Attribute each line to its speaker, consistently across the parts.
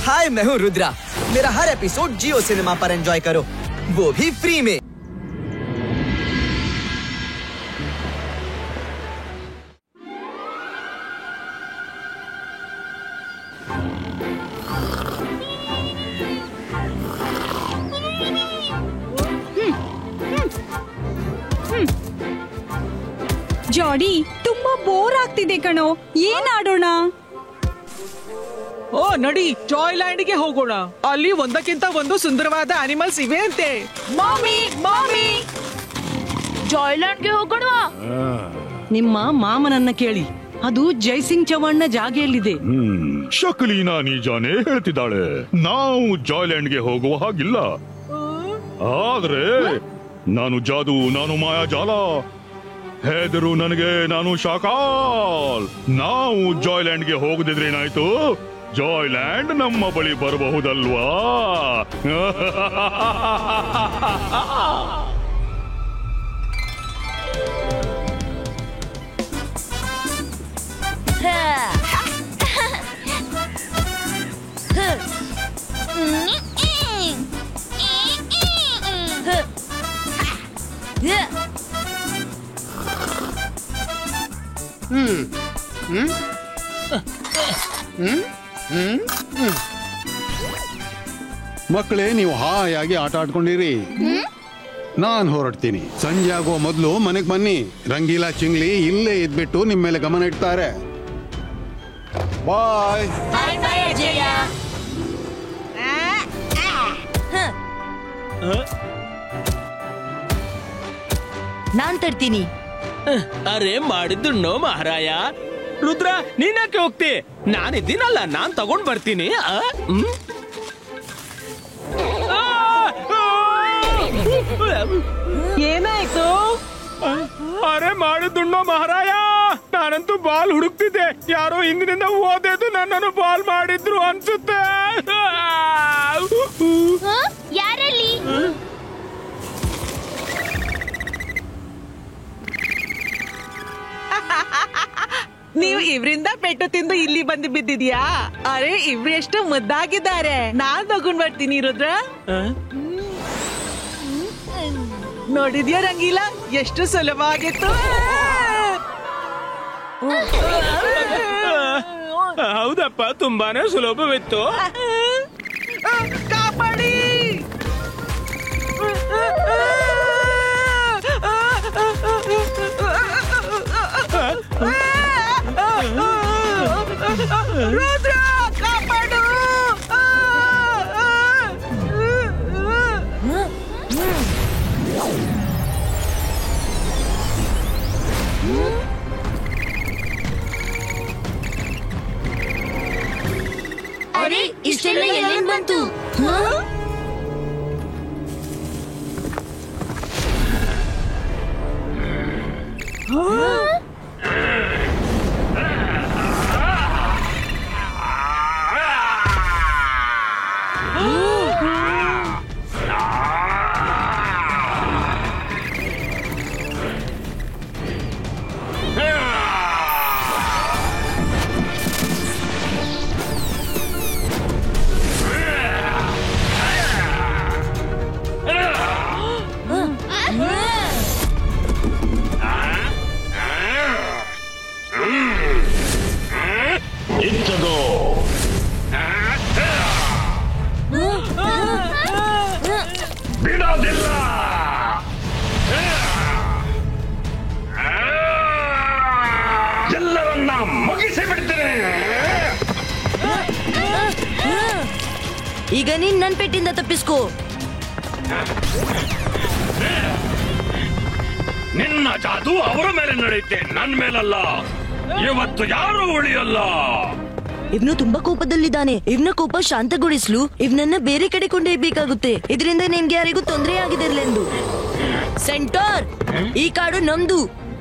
Speaker 1: हाय, मैं हूँ रुद्रा। मेरा हर एपिसोड जियो सिनेमा पर एंजॉय करो, वो भी फ्री में।
Speaker 2: ಜಾಡಿ, ತುಂಬಾ ಬೋರ್ ಆಗ್ತಿದೆ ಕಣೋ. ಏನ್ ಆಡೋಣ?
Speaker 3: ಓ ನಡಿ, ಜಾಯ್ ಲ್ಯಾಂಡ್ ಗೆ ಹೋಗೋಣ. ಅಲ್ಲಿ ಒಂದಕ್ಕಿಂತ ಒಂದು ಸುಂದರವಾದ ಅನಿಮಲ್ಸ್ ಇವೆ ಅಂತೆ.
Speaker 4: ಮಾಮಿ ಮಾಮಿ, ಜಾಯ್ ಲ್ಯಾಂಡ್ ಗೆ ಹೋಗೋಣ.
Speaker 5: ನಿಮ್ಮ ಮಾಮನನ್ನ ಕೇಳಿ, ಅದು ಜೈಸಿಂಗ್ ಚೌಹಾಣ್ನ ಜಾಗೆಯಲ್ಲಿದೆ.
Speaker 6: ಶಕಲೀನಾ ನೀಜಾನೆ ಹೇಳ್ತಿದ್ದಾಳೆ, ನಾವು ಜಾಯ್ಲ್ಯಾಂಡ್ ಗೆ ಹೋಗುವ ಹಾಗಿಲ್ಲ. ಆದ್ರೆ ನಾನು ಜಾದು, ನಾನು ಮಾಯಾಜಾಲ. ಹೆದರು ನನಗೆ, ನಾನು ಶಾಕಾಲ್. ನಾವು ಜಾಯ್ಲ್ಯಾಂಡ್ ಗೆ ಹೋಗದಿದ್ರೆ ಏನಾಯ್ತು? ಜಾಯ್ಲ್ಯಾಂಡ್ ನಮ್ಮ ಬಳಿ ಬರಬಹುದಲ್ವಾ?
Speaker 7: ಮಕ್ಕಳೇ, ನೀವು ಹಾಯಾಗಿ ಆಟ ಆಡ್ಕೊಂಡಿರಿ. ನಾನ್ ಹೊರಡ್ತೀನಿ. ಸಂಜೆ ಆಗುವ ಮೊದಲು ಮನೆಗ್ ಬನ್ನಿ. ರಂಗೀಲಾ ಚಿಂಗ್ಲಿ ಇಲ್ಲೇ ಇದ್ಬಿಟ್ಟು ನಿಮ್ ಮೇಲೆ ಗಮನ ಇಡ್ತಾರೆ. ಬಾಯ್.
Speaker 4: ನಾನ್ ತರ್ತೀನಿ.
Speaker 3: ಅರೆ ಮಾಡಿದ್ದು ನೋ ಮಹಾರಾಯ. ರುದ್ರ, ನೀನ್ಯಾಕೆ ಹೋಗ್ತಿ? ನಾನಿದ್ದೀನಲ್ಲ, ನಾನ್ ತಗೊಂಡ್ ಬರ್ತೀನಿ.
Speaker 5: ಏನಾಯ್ತು?
Speaker 3: ಅರೆ ಮಾಡಿದ್ದುಣ್ಣೋ ಮಹಾರಾಯ, ನಾನಂತೂ ಬಾಲ್ ಹುಡುಕ್ತಿದ್ದೆ. ಯಾರೋ ಹಿಂದಿನಿಂದ ಓದೇದು ನನ್ನನ್ನು ಬಾಲ್ ಮಾಡಿದ್ರು ಅನ್ಸುತ್ತೆ.
Speaker 4: ಯಾರಲ್ಲಿ?
Speaker 5: ನೀವು ಇವ್ರಿಂದ ಪೆಟ್ಟು ತಿಂದು ಇಲ್ಲಿ ಬಂದು ಬಿದ್ದಿದ್ಯಾ? ಅರೆ, ಇವ್ರು ಎಷ್ಟು ಮುದ್ದಾಗಿದ್ದಾರೆ. ನಾನ್ ತಗೊಂಡ್ ಬರ್ತೀನಿ ರುದ್ರ. ನೋಡಿದ್ಯಾ ರಂಗೀಲಾ, ಎಷ್ಟು ಸುಲಭವಾಗಿತ್ತು.
Speaker 3: ಹೌದಪ್ಪ, ತುಂಬಾನೇ ಸುಲಭವಿತ್ತು.
Speaker 5: ಕಾಪಾಡಿ. ರುದ್ರ, ಕಾಪಾಡು.
Speaker 4: ಅರೆ, ಇಷ್ಟೆಲ್ಲ ಎಲ್ಲಿಂದ ಬಂತು?
Speaker 6: ಬಿಡೋದಿಲ್ಲ. ಎಲ್ಲರನ್ನ ಮುಗಿಸಿ ಬಿಡ್ತೇನೆ.
Speaker 4: ಈಗ ನೀನ್ ನನ್ ಪೆಟ್ಟಿಂದ ತಪ್ಪಿಸ್ಕೋ.
Speaker 6: ನಿನ್ನ ಜಾದು ಅವರ ಮೇಲೆ ನಡೆಯುತ್ತೆ, ನನ್ ಮೇಲಲ್ಲ. ಇವತ್ತು ಯಾರು ಉಳಿಯಲ್ಲ.
Speaker 4: ಇವ್ನು ತುಂಬಾ ಕೋಪದಲ್ಲಿದ್ದಾನೆ. ಇವ್ನ ಕೋಪ ಶಾಂತಗೊಳಿಸ್ಲು ಇವ್ನನ್ನ ಬೇರೆ ಕಡೆ ಕೊಂಡೊಯ್ಯಬೇಕಾಗುತ್ತೆ. ಇದರಿಂದ ನಿಮ್ಗೆ ಯಾರಿಗೂ ತೊಂದರೆ ಆಗಿದಿರ್ಲೆಂದು. ಸೆಂಟರ್, ಈ ಕಾಡು ನಮ್ದು.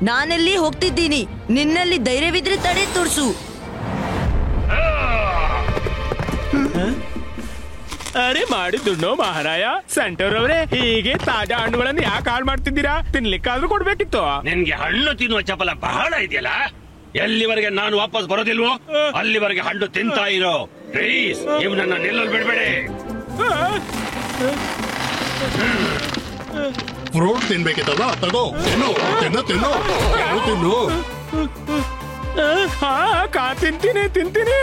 Speaker 4: ನಾನಲ್ಲಿ ಹೋಗ್ತಿದ್ದೀನಿ. ನಿನ್ನಲ್ಲಿ ಧೈರ್ಯವಿದ್ರೆ ತಡೆ ತೋರ್ಸು.
Speaker 3: ಅರೆ ಮಾಡಿದ್ದುಣ್ಣೋ ಮಹಾರಾಯ. ಸೆಂಟರ್ ಅವರೇ, ಹೀಗೆ ತಾಜಾ ಹಣ್ಣುಗಳನ್ನು ಯಾಕೆ ಹಾಳು ಮಾಡ್ತಿದ್ದೀರಾ? ತಿನ್ಲಿಕ್ಕಾದ್ರೂ ಕೊಡ್ಬೇಕಿತ್ತು.
Speaker 6: ನಿನ್ಗೆ ಹಣ್ಣು ತಿನ್ನುವ ಚಪಲ ಬಹಳ ಇದೆಯಲ್ಲ. ಎಲ್ಲಿವರೆಗೆ ನಾನು ವಾಪಸ್ ಬರೋದಿಲ್ವೋ ಅಲ್ಲಿವರೆಗೆ ಹಣ್ಣು ತಿಂತಾ ಇರೋ. ಪ್ಲೀಸ್ ಇವನನ್ನ ನಿಲ್ಲಲು ಬಿಡ್ಬೇಡಿ.
Speaker 8: ಫ್ರೂಟ್ ತಿನ್ಬೇಕಿತ್ತಲ್ಲ, ತಗೋ ತಿನ್ನು ತಿನ್ನು ತಿನ್ನು ತಿನ್ನು.
Speaker 3: ತಿಂತೀನಿ ತಿಂತೀನಿ.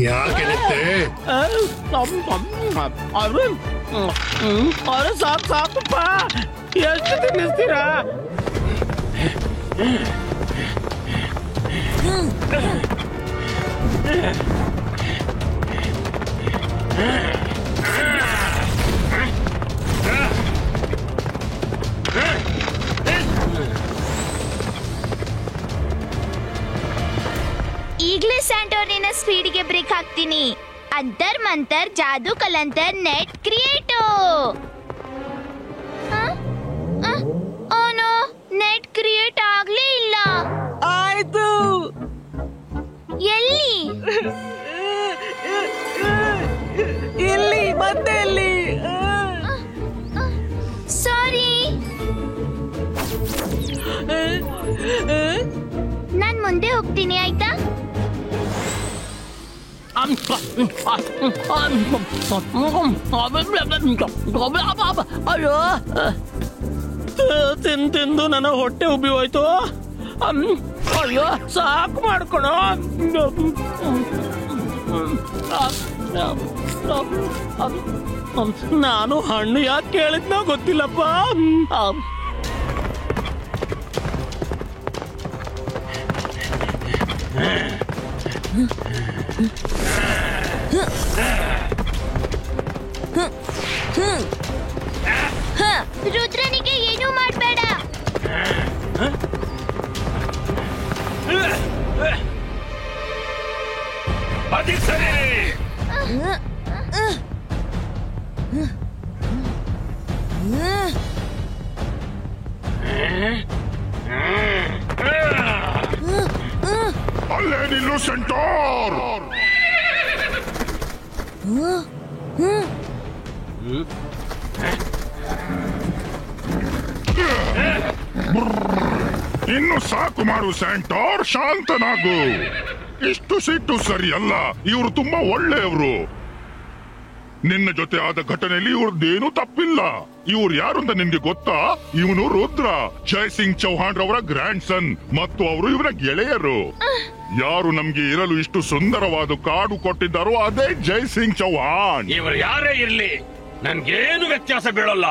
Speaker 8: ಯಾಕೆ ನಿಂತೆ?
Speaker 3: ಅರೆ ಸಾಕಪ್ಪ, ಎಷ್ಟು ತಿನ್ನಿಸ್ತೀರಾ?
Speaker 9: ಈಗಲೇ ಸ್ಯಾಂಟೋರಿನ ಸ್ಪೀಡ್ಗೆ ಬ್ರೇಕ್ ಹಾಕ್ತೀನಿ. ಅಂತರ್ ಮಂತರ್ ಜಾದೂ ಕಲಂತರ್ ನೆಟ್ ಕ್ರಿಯೇಟೋ. ಓನೋ, ನೆಟ್ ಕ್ರಿಯೇಟ್ ಆಗ್ಲೇ ಇಲ್ಲ.
Speaker 5: ಆಯ್ತು.
Speaker 9: ಎಲ್ಲಿ?
Speaker 5: ಇಲ್ಲಿ ಮತ್ತೆ ಎಲ್ಲಿ?
Speaker 9: ಸಾರಿ, ನಾನ್ ಮುಂದೆ ಹೋಗ್ತೀನಿ ಆಯ್ತಾ?
Speaker 3: ಅಯ್ಯೋ, ತಿಂದು ನನ್ನ ಹೊಟ್ಟೆ ಉಬ್ಬಿ ಹೋಯ್ತು. ಅಯ್ಯೋ ಸಾಕು ಮಾಡ್ಕೊಳೋ. ನಾನು ಹಣ್ಣು ಯಾಕೆ ಕೇಳಿದ್ನೋ ಗೊತ್ತಿಲ್ಲಪ್ಪ.
Speaker 9: ರುದ್ರನಿಗೆ ಏನೂ ಮಾಡಬೇಡ.
Speaker 6: ಅದೇ ಸರಿ.
Speaker 8: ಅಲ್ಲೇ ನಿಲ್ಲು ಸೆಂಟೋರ್.
Speaker 10: ಇನ್ನು ಸಾಕು ಮಾಡು ಸೆಂಟೋರ್, ಶಾಂತನಾಗು. ಇಷ್ಟು ಸಿಟ್ಟು ಸರಿಯಲ್ಲ. ಇವರು ತುಂಬಾ ಒಳ್ಳೆಯವರು. ನಿನ್ನ ಜೊತೆ ಆದ ಘಟನೆಯಲ್ಲಿ ಇವ್ರದ್ದೇನೂ ತಪ್ಪಿಲ್ಲ. ಇವ್ರು ಯಾರು ಅಂತ ನಿನ್ಗೆ ಗೊತ್ತಾ? ಇವನು ರುದ್ರ, ಜಯ್ ಸಿಂಗ್ ಚೌಹಾಣ್ ರವರ ಗ್ರ್ಯಾಂಡ್ ಸನ್ ಮತ್ತು ಅವರು ಇವರ ಗೆಳೆಯರು. ಯಾರು ನಮ್ಗೆ ಇರಲು ಇಷ್ಟು ಸುಂದರವಾದ ಕಾಡು ಕೊಟ್ಟಿದ್ದಾರೋ ಅದೇ ಜಯ್ ಸಿಂಗ್ ಚೌಹಾಣ್.
Speaker 6: ಇವರು ಯಾರೇ ಇರ್ಲಿ, ನನ್ಗೇನು ವ್ಯತ್ಯಾಸ ಬೀಳಲ್ಲ.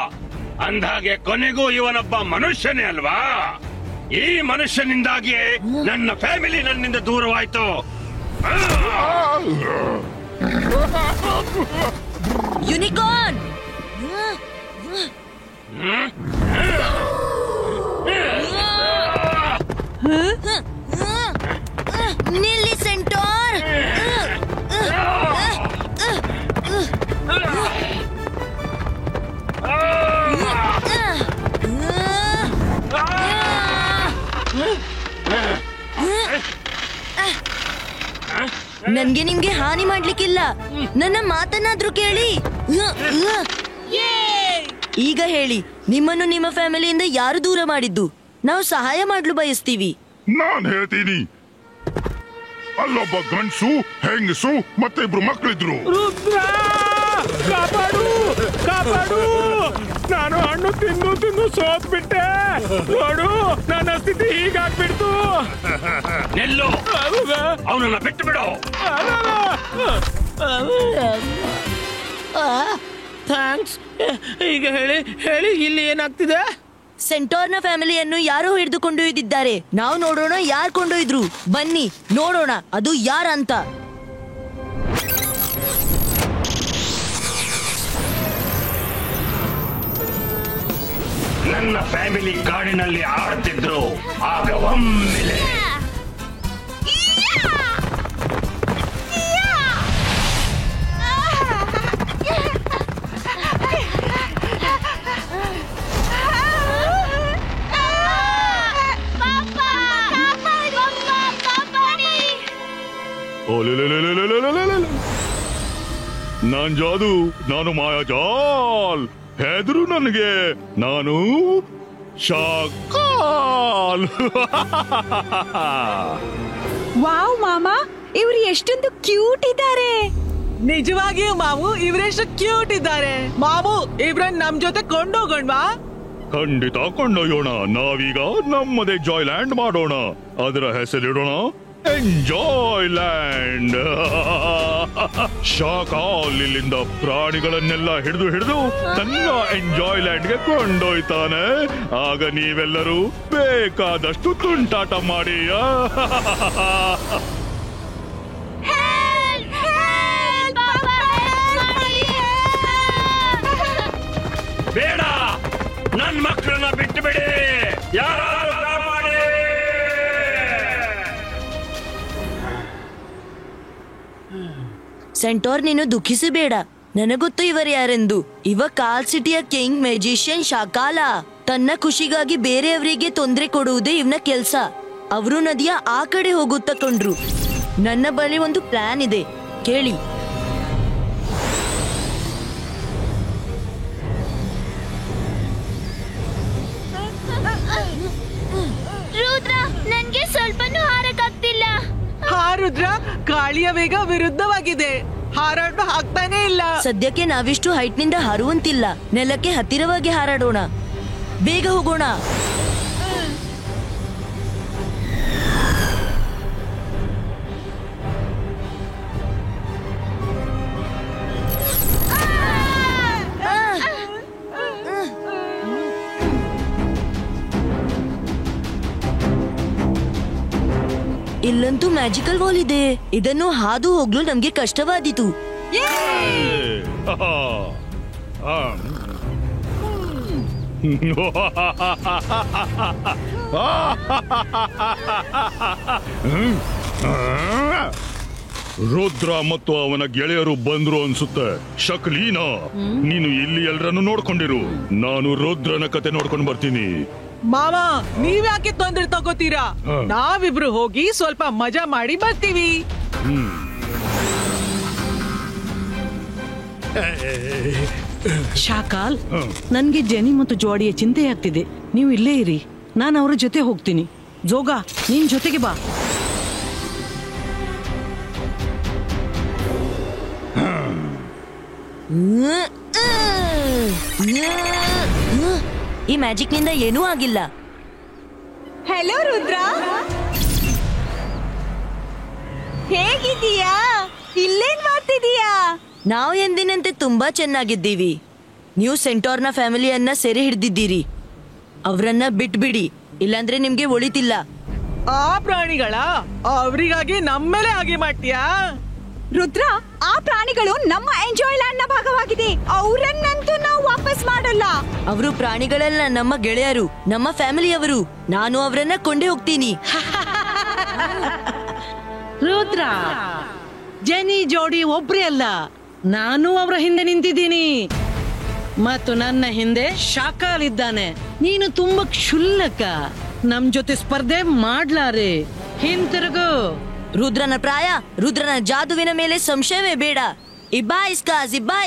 Speaker 6: ಅಂದ್ಹಾಗೆ ಕೊನೆಗೂ ಇವನೊಬ್ಬ ಮನುಷ್ಯನೇ ಅಲ್ವಾ? ಈ ಮನುಷ್ಯನಿಂದಾಗಿಯೇ ನನ್ನ ಫ್ಯಾಮಿಲಿ ನನ್ನಿಂದ ದೂರವಾಯ್ತು.
Speaker 4: ಯೂನಿಕಾರ್ನ್! ನಿಲ್ಲಿ ಸೆಂಟೋರ್! ನನ್ಗೆ ನಿಮ್ಗೆ ಹಾನಿ ಮಾಡ್ಲಿಕ್ಕಿಲ್ಲ. ನನ್ನ ಮಾತನ್ನಾದ್ರೂ ಕೇಳಿ. ಈಗ ಹೇಳಿ, ನಿಮ್ಮನ್ನು ನಿಮ್ಮ ಫ್ಯಾಮಿಲಿಯಿಂದ ಯಾರು ದೂರ ಮಾಡಿದ್ದು? ನಾವು ಸಹಾಯ ಮಾಡಲು ಬಯಸ್ತೀವಿ.
Speaker 10: ನಾನ್ ಹೇಳ್ತೀನಿ. ಅಲ್ಲೊಬ್ಬ ಗಂಡ್ಸು, ಹೆಂಗಸು ಮತ್ತೆ ಇಬ್ರು ಮಕ್ಕಳಿದ್ರು.
Speaker 3: ರುದ್ರ, ಕಾಪಾಡು ಕಾಪಾಡು. ನಾನು ಹಣ್ಣು ತಿಂದು ಸೋತ್ ಬಿಟ್ಟೆ. ನೋಡು, ನನ್ನ ಸ್ಥಿತಿ ಹೀಗಾಗ್ಬಿಡ್ತು.
Speaker 6: ನಿಲ್ಲು, ಅವನನ್ನ ಬಿಟ್ಟು ಬಿಡು.
Speaker 3: ಥ್ಯಾಂಕ್ಸ್. ಈಗ ಹೇಳಿ ಇಲ್ಲಿ ಏನಾಗ್ತಿದೆ?
Speaker 4: ಸೆಂಟೋರ್ನ ಫ್ಯಾಮಿಲಿಯನ್ನು ಯಾರೋ ಹಿಡಿದುಕೊಂಡೊಯ್ದಿದ್ದಾರೆ. ನಾವು ನೋಡೋಣ ಯಾರು ಕೊಂಡೊಯ್ದ್ರು. ಬನ್ನಿ ನೋಡೋಣ ಅದು ಯಾರಂತ.
Speaker 6: ನನ್ನ ಫ್ಯಾಮಿಲಿ ಕಾಡಿನಲ್ಲಿ ಆಡ್ತಿದ್ರು. ಆಗ ಒಮ್ಮೆಲೆ
Speaker 10: ನಾನ್ ಜಾದು, ನಾನು ಮಾಯಾಜಾಲ್. ಹೆದರು ನನಗೆ, ನಾನು ಶಾಖ. ಶಾಕಾಲ್.
Speaker 2: ವಾವ್ ಮಾಮ, ಇವ್ರು ಎಷ್ಟೊಂದು ಕ್ಯೂಟ್ ಇದ್ದಾರೆ.
Speaker 5: ನಿಜವಾಗಿಯೂ ಮಾವು ಇವರೆಷ್ಟು ಕ್ಯೂಟ್ ಇದ್ದಾರೆ. ಮಾವು ಇವ್ರನ್ನ ನಮ್ ಜೊತೆ ಕೊಂಡೋಗೋಣ್ವಾ?
Speaker 10: ಖಂಡಿತ ಕೊಂಡೊಯ್ಯೋಣ. ನಾವೀಗ ನಮ್ಮದೇ ಜಾಯ್ಲ್ಯಾಂಡ್ ಮಾಡೋಣ. ಅದರ ಹೆಸರಿಡೋಣ ಎಂಜಾಯ್ ಲ್ಯಾಂಡ್. ಶಾಕಾಲ್ ಇಲ್ಲಿಂದ ಪ್ರಾಣಿಗಳನ್ನೆಲ್ಲ ಹಿಡಿದು ತನ್ನ ಎಂಜಾಯ್ ಲ್ಯಾಂಡ್ಗೆ ಕೊಂಡೊಯ್ತಾನೆ. ಆಗ ನೀವೆಲ್ಲರೂ ಬೇಕಾದಷ್ಟು ತುಂಟಾಟ ಮಾಡಿ.
Speaker 6: ಬೇಡ, ನನ್ ಮಕ್ಕಳನ್ನ ಬಿಟ್ಟು ಬಿಡಿ. ಯಾರು ಕಾಪಾಡಿ.
Speaker 4: ಸೆಂಟೋರ್, ನೀನು ದುಃಖಿಸಬೇಡ. ನನಗೊತ್ತು ಇವರು ಯಾರೆಂದು. ಇವ ಕಾಲ್ ಸಿಟಿಯ ಕಿಂಗ್ ಮ್ಯಾಜಿಷಿಯನ್ ಶಾಕಾಲ. ತನ್ನ ಖುಷಿಗಾಗಿ ಬೇರೆಯವರಿಗೆ ತೊಂದರೆ ಕೊಡುವುದೇ ಇವನ ಕೆಲ್ಸ. ಅವರು ನದಿಯ ಆ ಕಡೆ ಹೋಗುತ್ತಾ ಕೊಂಡ್ರು. ನನ್ನ ಬಳಿ ಒಂದು ಪ್ಲಾನ್ ಇದೆ, ಕೇಳಿ.
Speaker 9: ರುದ್ರ, ನನ್ಗೆ ಸ್ವಲ್ಪನೂ ಹಾರಕ್ಕಾಗ್ತಿಲ್ಲ.
Speaker 5: ರುದ್ರ, ಗಾಳಿಯ ವೇಗ ವಿರುದ್ಧವಾಗಿದೆ. ಹಾರಾಟ ಆಗ್ತಾನೆ ಇಲ್ಲ.
Speaker 4: ಸದ್ಯಕ್ಕೆ ನಾವಿಷ್ಟು ಹೈಟ್ ನಿಂದ ಹಾರುವಂತಿಲ್ಲ. ನೆಲಕ್ಕೆ ಹತ್ತಿರವಾಗಿ ಹಾರಾಡೋಣ. ಬೇಗ ಹೋಗೋಣ. ಇಲ್ಲಂತೂ ಮ್ಯಾಜಿಕಲ್ ವಾಲ್ ಇದೆ. ಇದನ್ನು ಹಾದು ಹೋಗ್ಲು ನಮ್ಗೆ ಕಷ್ಟವಾದೀತು.
Speaker 10: ರುದ್ರ ಮತ್ತು ಅವನ ಗೆಳೆಯರು ಬಂದ್ರು ಅನ್ಸುತ್ತೆ. ಶಕ್ಲೀನಾ, ನೀನು ಇಲ್ಲಿ ಎಲ್ಲರನ್ನು ನೋಡ್ಕೊಂಡಿರು. ನಾನು ರುದ್ರನ ಕತೆ ನೋಡ್ಕೊಂಡು ಬರ್ತೀನಿ.
Speaker 5: ಮಾಮ, ನೀವ್ಯಾಕೆ ತೊಂದ್ರೆ ತಗೋತೀರಾ? ನಾವಿಬ್ರು ಹೋಗಿ ಸ್ವಲ್ಪ ಮಜಾ ಮಾಡಿ ಬರ್ತೀವಿ.
Speaker 11: ಶಾಕಾಲ್, ನನ್ಗೆ ಜೆನಿ ಮತ್ತು ಜೋಡಿಯ ಚಿಂತೆ ಆಗ್ತಿದೆ. ನೀವು ಇಲ್ಲೇ ಇರಿ, ನಾನು ಅವರ ಜೊತೆ ಹೋಗ್ತೀನಿ. ಜೋಗ, ನಿನ್ ಜೊತೆಗೆ ಬಾ.
Speaker 4: ಈ ಮ್ಯಾಜಿಕ್ ನಿಂದ ಏನೂ ಆಗಿಲ್ಲ.
Speaker 2: ಹೆಲೋ ರುದ್ರ, ಹೇಗಿದ್ದೀಯಾ? ಇಲ್ಲೇನ್ ಮಾಡ್ತಿದೀಯಾ?
Speaker 4: ನಾವು ಎಂದಿನಂತೆ ತುಂಬಾ ಚೆನ್ನಾಗಿದ್ದೀವಿ. ನೀವು ಸೆಂಟೋರ್ನ ಫ್ಯಾಮಿಲಿಯನ್ನ ಸೆರೆ ಹಿಡಿದಿದ್ದೀರಿ. ಅವರನ್ನ ಬಿಟ್ಬಿಡಿ, ಇಲ್ಲಾಂದ್ರೆ ನಿಮ್ಗೆ ಒಳಿತಿಲ್ಲ.
Speaker 5: ಆ ಪ್ರಾಣಿಗಳ ಅವರಿಗಾಗಿ ನಮ್ಮೇಲೆ ಹಾಗೆ ಮಾಡ್ತೀಯಾ?
Speaker 2: ರುದ್ರ, ಆ ಪ್ರಾಣಿಗಳು ನಮ್ಮ ಎಂಜಾಯ್ ಲ್ಯಾಂಡ್ ನ ಭಾಗವಾಗಿದೆ. ಅವರನ್ನಂತೂ ನಾವು ವಾಪಸ್ ಮಾಡಲ್ಲ.
Speaker 4: ಅವರು ಪ್ರಾಣಿಗಳೆಲ್ಲ ನಮ್ಮ ಗೆಳೆಯರು, ನಮ್ಮ ಫ್ಯಾಮಿಲಿಯವರು. ನಾನು ಅವರನ್ನ ಕೊಂಡೇ ಹೋಗ್ತೀನಿ.
Speaker 11: ರುದ್ರ, ಜೆನಿ ಜೋಡಿ ಒಬ್ರೇ ಅಲ್ಲ, ನಾನು ಅವರ ಹಿಂದೆ ನಿಂತಿದ್ದೀನಿ. ಮತ್ತು ನನ್ನ ಹಿಂದೆ ಶಾಕಾಲ್ ಇದ್ದಾನೆ. ನೀನು ತುಂಬಾ ಕ್ಷುಲ್ಲಕ. ನಮ್ ಜೊತೆ ಸ್ಪರ್ಧೆ ಮಾಡ್ಲಾರೆ. ಹಿಂತಿರುಗು.
Speaker 4: ರುದ್ರನ ಪ್ರಾಯ, ರುದ್ರನ ಜಾದುವಿನ ಮೇಲೆ ಸಂಶಯವೇ ಬೇಡ. ಇಬ್ಬಾ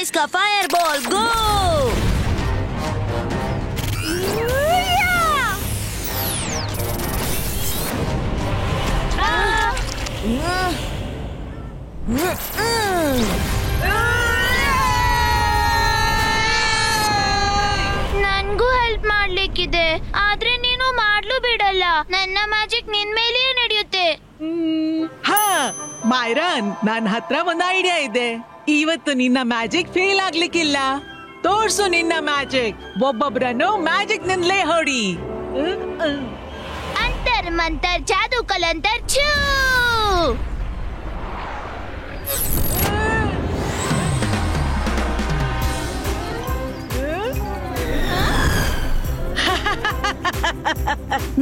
Speaker 4: ಇಸ್ಕಾ ಫೈರ್ ಬಾಲ್ ಗೋ.
Speaker 9: ನನ್ಗೂ ಹೆಲ್ಪ್ ಮಾಡ್ಲಿಕ್ಕಿದೆ, ಆದ್ರೆ ನೀನು ಮಾಡ್ಲು ಬಿಡಲ್ಲ. ನನ್ನ ಮ್ಯಾಜಿಕ್ ನಿನ್ ಮೇಲೆಯೇ ನಡೆಯುತ್ತೆ.
Speaker 5: ಹಾ ಮೈರನ್, ನನ್ನ ಹತ್ರ ಒಂದು ಐಡಿಯಾ ಇದೆ. ಇವತ್ತು ನಿನ್ನ ಮ್ಯಾಜಿಕ್ ಫೇಲ್ ಆಗ್ಲಿಕ್ಕಿಲ್ಲ. ತೋರ್ಸು ನಿನ್ನ ಮ್ಯಾಜಿಕ್. ಒಬ್ಬೊಬ್ಬರನ್ನು ಮ್ಯಾಜಿಕ್ ನಿಂದಲೇ ಹೊಡಿ.
Speaker 9: ಅಂತರ್ ಮಂತರ್ ಜಾದೂ ಕಲಂತರ್ ಛೂ.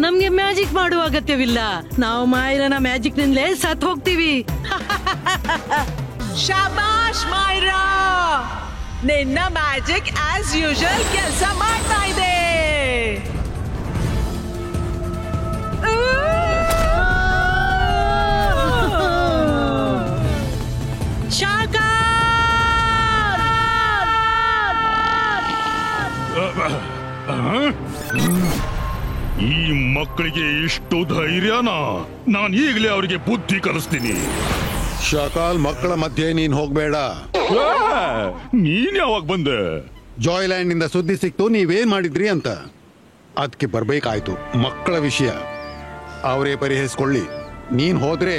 Speaker 11: ನಮ್ಗೆ ಮ್ಯಾಜಿಕ್ ಮಾಡುವ ಅಗತ್ಯವಿಲ್ಲ. ನಾವು ಮಾಯರನ ಮ್ಯಾಜಿಕ್ ನಿಂದಲೇ ಸತ್ ಹೋಗ್ತೀವಿ.
Speaker 5: ಶಾಬಾಷ್ ಮೈರಾ, ನಿನ್ನ ಮ್ಯಾಜಿಕ್ ಆಸ್ ಯೂಶುವಲ್ ಕೆಲಸ ಮಾಡ್ತಾ ಇದೆ.
Speaker 10: ಈ ಮಕ್ಕಳಿಗೆ ಇಷ್ಟು ಧೈರ್ಯನಾ? ನಾನು ಈಗಲೇ ಅವರಿಗೆ ಬುದ್ಧಿ ಕಲಿಸ್ತೀನಿ.
Speaker 7: ಶಕಾಲ್, ಮಕ್ಕಳ ಮಧ್ಯೆ ನೀನ್ ಹೋಗ್ಬೇಡ.
Speaker 10: ನೀನ್ ಯಾವಾಗ ಬಂದೆ?
Speaker 7: ಜಾಯ್ಲ್ಯಾಂಡ್ ನಿಂದ ಸುದ್ದಿ ಸಿಕ್ತು ನೀವೇನ್ ಮಾಡಿದ್ರಿ ಅಂತ. ಅದಕ್ಕೆ ಬರ್ಬೇಕಾಯ್ತು. ಮಕ್ಕಳ ವಿಷಯ ಅವರೇ ಪರಿಹರಿಸ್ಕೊಳ್ಳಿ. ನೀನ್ ಹೋದ್ರೆ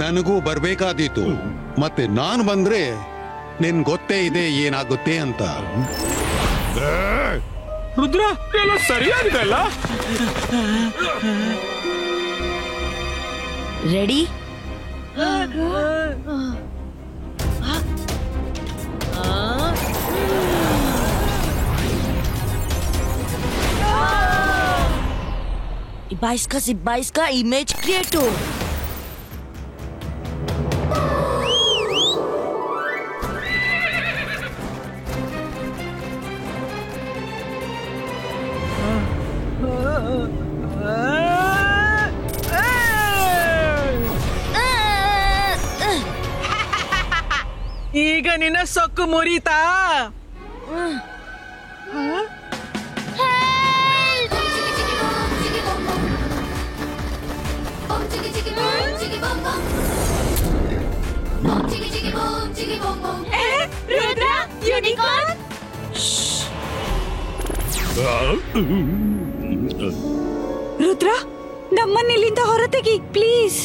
Speaker 7: ನನಗೂ ಬರ್ಬೇಕಾದೀತು. ಮತ್ತೆ ನಾನು ಬಂದ್ರೆ ನಿನ್ ಗೊತ್ತೇ ಇದೆ ಏನಾಗುತ್ತೆ ಅಂತ.
Speaker 3: ರುದ್ರ, ಎಲ್ಲ ಸರಿಯಾಗಿದೆ ಅಲ್ಲ?
Speaker 4: ರೆಡಿ? बाईस का इमेज क्रिएट हो.
Speaker 5: ಈಗ ನಿನ್ನ ಸೊಕ್ಕು ಮುರಿತಾ?
Speaker 9: ರುದ್ರ, ಯೂನಿಕಾರ್ನ್.
Speaker 2: ರುದ್ರ, ನಮ್ಮನ್ನಿಲ್ಲಿಂದ ಹೊರತೆಗಿ ಪ್ಲೀಸ್.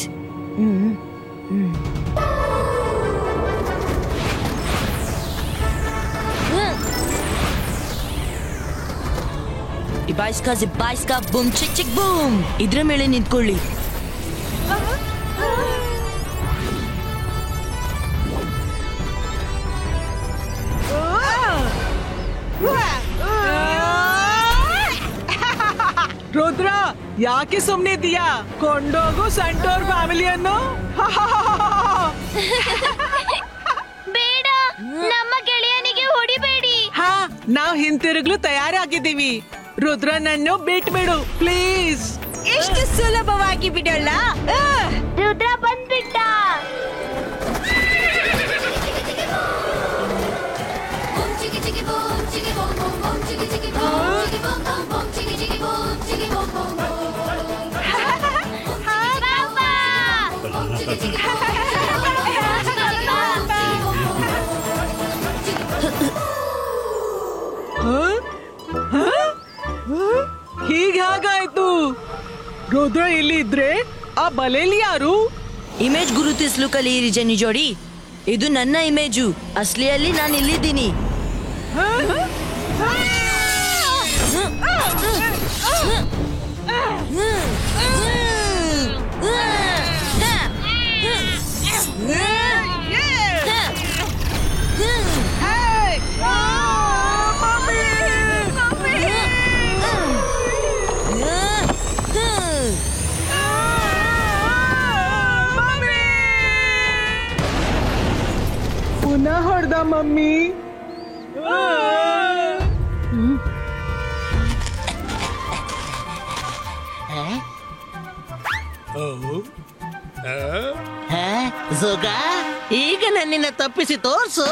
Speaker 4: बाईस का बूम चिक चिक बूम. इधर मेले निंತ್ಕೊಳ್ಳಿ.
Speaker 5: ರುದ್ರ, ಯಾಕೆ ಸುಮ್ನೆ ಇದೀಯಾ? ಕೊಂಡೋಗು ಸೆಂಟೋರ್ ಫ್ಯಾಮಿಲಿಯನ್ನು.
Speaker 9: ಬೇಡ, ನಮ್ಮ ಗೆಳೆಯನಿಗೆ ಹೊಡಿಬೇಡಿ.
Speaker 5: ಹಾ, ನಾವು ಹಿಂತಿರುಗ್ಲು ತಯಾರಾಗಿದ್ದೀವಿ. ರುದ್ರನನ್ನು ಬಿಟ್ಬಿಡು ಪ್ಲೀಸ್.
Speaker 2: ಎಷ್ಟು ಸುಲಭವಾಗಿ ಬಿಡೋಲ್ಲ?
Speaker 9: ರುದ್ರ ಬಂದ್ಬಿಟ್ಟ.
Speaker 5: ಹೀಗಾಗಾಯ್ತು? ರುದ್ರ ಇಲ್ಲಿ ಇದ್ರೆ ಆ ಬಲೆಯಲ್ಲಿ ಯಾರು?
Speaker 4: ಇಮೇಜ್ ಗುರುತಿಸಲು ಕಲಿಯಿರಿ ಜೆನ್ನಿ ಜೋಡಿ. ಇದು ನನ್ನ ಇಮೇಜು. ಅಸಲಿಯಲ್ಲಿ ನಾನು ಇಲ್ಲಿದ್ದೀನಿ.
Speaker 5: ಪುನಃ ಹೊಡೆದ ಮಮ್ಮಿ.
Speaker 12: ಜೋಗ, ಈಗ ನನ್ನಿನ್ನ ತಪ್ಪಿಸಿ ತೋರ್ಸು.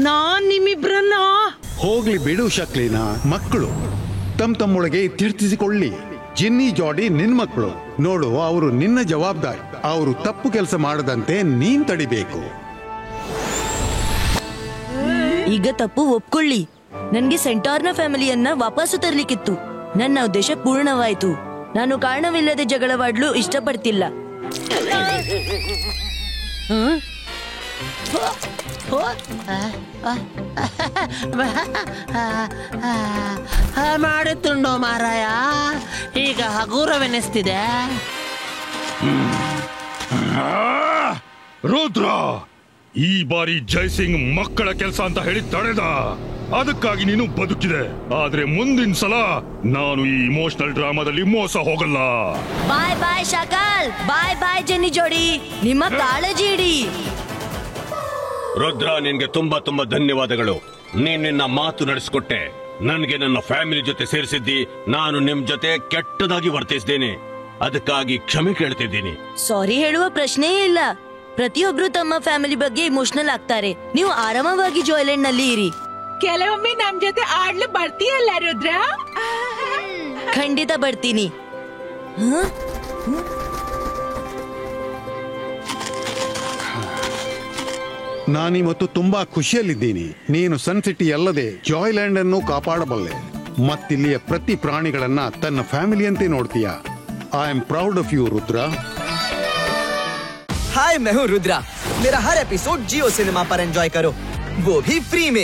Speaker 11: ನಾನ್ ನಿಮ್ಮಿಬ್ರನ್ನ
Speaker 7: ಹೋಗ್ಲಿ ಬಿಡು ಶಕ್ಲಿನ. ಮಕ್ಕಳು ತಮ್ಮೊಳಗೆ ತೀರ್ಥಿಸಿಕೊಳ್ಳಿ. ಜಿನ್ನಿ ಜಾಡಿ ನಿನ್ ಮಕ್ಕಳು ನೋಡು, ಅವರು ನಿನ್ನ ಜವಾಬ್ದಾರಿ. ಅವರು ತಪ್ಪು ಕೆಲಸ ಮಾಡದಂತೆ ನೀನ್ ತಡಿಬೇಕು.
Speaker 4: ಈಗ ತಪ್ಪು ಒಪ್ಕೊಳ್ಳಿ. ನನ್ಗೆ ಸೆಂಟಾರ್ನ ಫ್ಯಾಮಿಲಿಯನ್ನ ವಾಪಸ್ಸು ತರ್ಲಿಕ್ಕಿತ್ತು. ನನ್ನ ಉದ್ದೇಶ ಪೂರ್ಣವಾಯಿತು. ನಾನು ಕಾರಣವಿಲ್ಲದೆ ಜಗಳವಾಡ್ಲು ಇಷ್ಟಪಡ್ತಿಲ್ಲ.
Speaker 12: ಮಾಡುತ್ತುಂಡೋ ಮಾರಾಯ, ಈಗ ಹಗುರವೆನಿಸ್ತಿದೆ.
Speaker 10: ರುದ್ರ, ಈ ಬಾರಿ ಜೈಸಿಂಗ್ ಮಕ್ಕಳ ಕೆಲಸ ಅಂತ ಹೇಳಿ ತಡೆದ. ಅದಕ್ಕಾಗಿ ನೀನು ಬದುಕಿದೆ. ಆದ್ರೆ ಮುಂದಿನ ಸಲ ನಾನು ಈ ಇಮೋಷನಲ್ ಡ್ರಾಮಾದಲ್ಲಿ ಮೋಸ ಹೋಗಲ್ಲ.
Speaker 4: ಬಾಯ್ ಬಾಯ್ ಶಕಾಲ್. ಬಾಯ್ ಬಾಯ್ ಜೆನ್ನಿ ಜೋಡಿ. ನಿಮ್ಮ ಕಾಳಜಿ ಇಡಿ.
Speaker 6: ರುದ್ರ, ನಿನ್ಗೆ ತುಂಬಾ ಧನ್ಯವಾದಗಳು. ನೀನ್ ನಿನ್ನ ಮಾತು ನಡೆಸಿಕೊಟ್ಟೆ. ನನ್ಗೆ ನನ್ನ ಫ್ಯಾಮಿಲಿ ಜೊತೆ ಸೇರಿಸಿದ್ದಿ, ನಾನು ನಿಮ್ ಜೊತೆ ಕೆಟ್ಟದಾಗಿ ವರ್ತಿಸಿದ್ದೇನೆ. ಅದಕ್ಕಾಗಿ ಕ್ಷಮೆ ಕೇಳ್ತಿದ್ದೀನಿ.
Speaker 4: ಸಾರಿ ಹೇಳುವ ಪ್ರಶ್ನೆಯೇ ಇಲ್ಲ. ಪ್ರತಿಯೊಬ್ರು ತಮ್ಮ ಫ್ಯಾಮಿಲಿ ಬಗ್ಗೆ ಇಮೋಷನಲ್ ಆಗ್ತಾರೆ. ನೀವು ಆರಾಮವಾಗಿ ಜಾಯ್ಲೆಂಡ್ ನಲ್ಲಿ ಇರಿ.
Speaker 5: ಕೆಲವೊಮ್ಮೆ ನಮ್ ಜೊತೆ ಆಡ್ಲು ಬರ್ತೀಯಲ್ಲ ರುದ್ರ?
Speaker 4: ಖಂಡಿತ ಬರ್ತೀನಿ.
Speaker 7: ನಾನಿವತ್ತು ತುಂಬಾ ಖುಷಿಯಲ್ಲಿದ್ದೀನಿ. ನೀನು ಸನ್ ಸಿಟಿ ಅಲ್ಲದೆ ಜಾಯ್ಲ್ಯಾಂಡ್ ಅನ್ನು ಕಾಪಾಡಬಲ್ಲೆ. ಮತ್ತಿಲ್ಲಿಯ ಪ್ರತಿ ಪ್ರಾಣಿಗಳನ್ನ ತನ್ನ ಫ್ಯಾಮಿಲಿಯಂತೆ ನೋಡ್ತೀಯ. I am proud of you Rudra.
Speaker 1: Hi, मैं हूँ रुद्रा। मेरा हर एपिसोड जियो सिनेमा पर एंजॉय करो, वो भी फ्री में।